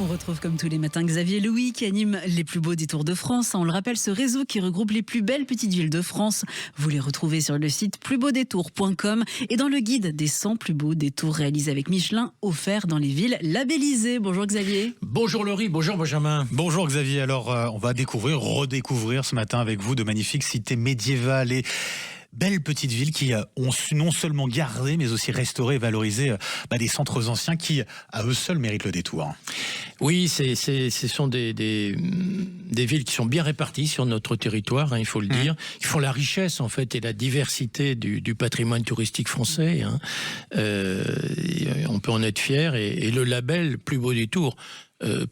On retrouve comme tous les matins Xavier Louis qui anime les plus beaux détours de France. On le rappelle, ce réseau qui regroupe les plus belles petites villes de France. Vous les retrouvez sur le site plusbeaudétours.com et dans le guide des 100 plus beaux détours réalisés avec Michelin, offerts dans les villes labellisées. Bonjour Xavier. Bonjour Laurie, bonjour Benjamin. Bonjour Xavier, alors on va redécouvrir ce matin avec vous de magnifiques cités médiévales et belles petites villes qui ont su non seulement garder mais aussi restaurer et valoriser des centres anciens qui à eux seuls méritent le détour. Oui, ce sont des villes qui sont bien réparties sur notre territoire, il faut le dire. Ils font la richesse en fait et la diversité du patrimoine touristique français. On peut en être fier et le label Plus beau détour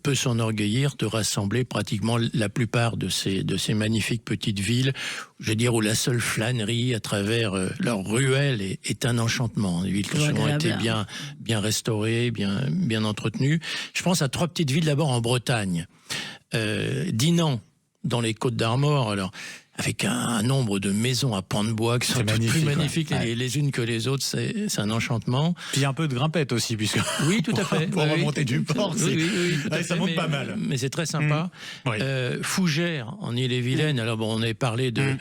peut s'enorgueillir de rassembler pratiquement la plupart de ces magnifiques petites villes, je veux dire, où la seule flânerie à travers leurs ruelles est un enchantement. Des villes qui ont été bien restaurées, bien entretenues. Je pense à 3 petites villes d'abord en Bretagne. Dinan, dans les Côtes d'Armor, alors avec un nombre de maisons à pans de bois qui sont toutes plus magnifiques les unes que les autres, c'est un enchantement. Puis un peu de grimpette aussi, puisque oui, tout à fait. Pour remonter du port, ça monte pas mal. Mais c'est très sympa. Fougères, en Ille-et-Vilaine, alors bon, on avait parlé de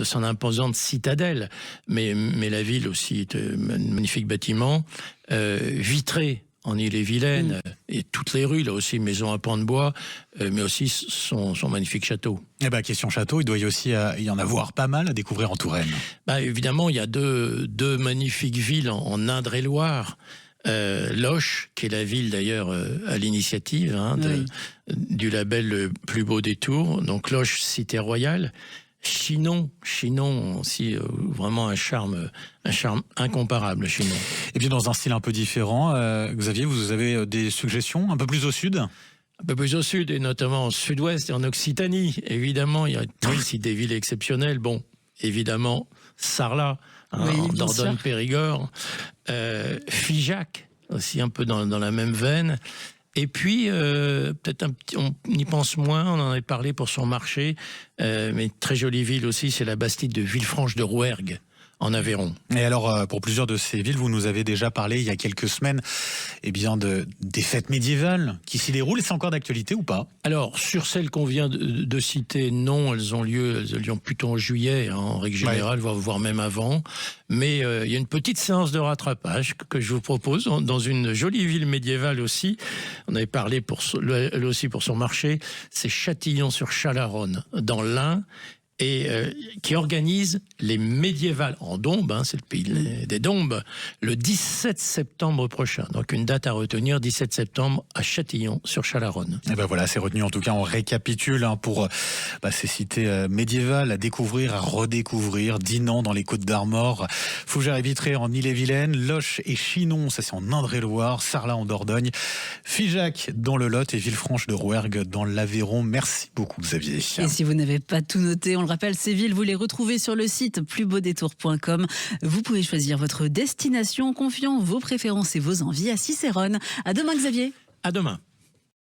son imposante citadelle, mais la ville aussi est un magnifique bâtiment. Vitré, en Ille-et-Vilaine, et toutes les rues, là aussi, maisons à pans de bois, mais aussi son magnifique château. Eh ben, question château, il doit aussi y en avoir pas mal à découvrir en Touraine. Évidemment, il y a deux magnifiques villes en Indre-et-Loire. Loches, qui est la ville d'ailleurs à l'initiative du label Plus beau détour. Donc Loches, cité royale. Chinon aussi, vraiment un charme incomparable, Chinon. Et bien dans un style un peu différent, Xavier, vous avez des suggestions un peu plus au sud ? Un peu plus au sud, et notamment au sud-ouest et en Occitanie. Évidemment, il y a aussi des villes exceptionnelles. Bon, évidemment, Sarlat, en Dordogne-Périgord. Figeac, aussi un peu dans la même veine. Et puis, peut-être on y pense moins, on en avait parlé pour son marché, mais très jolie ville aussi, c'est la bastide de Villefranche de Rouergue, en Aveyron. Et alors, pour plusieurs de ces villes, vous nous avez déjà parlé il y a quelques semaines des fêtes médiévales qui s'y déroulent. C'est encore d'actualité ou pas ? Alors, sur celles qu'on vient de citer, non, elles ont lieu plutôt en juillet, en règle générale, voire même avant. Mais il y a une petite séance de rattrapage que je vous propose dans une jolie ville médiévale aussi. On avait parlé elle aussi pour son marché, c'est Châtillon-sur-Chalaronne, dans l'Ain. Et qui organise les médiévales en Dombes, c'est le pays des Dombes, le 17 septembre prochain. Donc une date à retenir, 17 septembre à Châtillon-sur-Chalaronne. Et ben voilà, c'est retenu. En tout cas, on récapitule pour ces cités médiévales à découvrir, à redécouvrir. Dinan dans les Côtes d'Armor, Fougères et Vitré en Ille-et-Vilaine, Loches et Chinon, ça c'est en Indre-et-Loire, Sarlat en Dordogne, Figeac dans le Lot et Villefranche de Rouergue dans l'Aveyron. Merci beaucoup Xavier. Et si vous n'avez pas tout noté, on le rappelle, ces villes, vous les retrouvez sur le site plusbeaudétours.com. Vous pouvez choisir votre destination en confiant vos préférences et vos envies à Cicérone. À demain Xavier. À demain.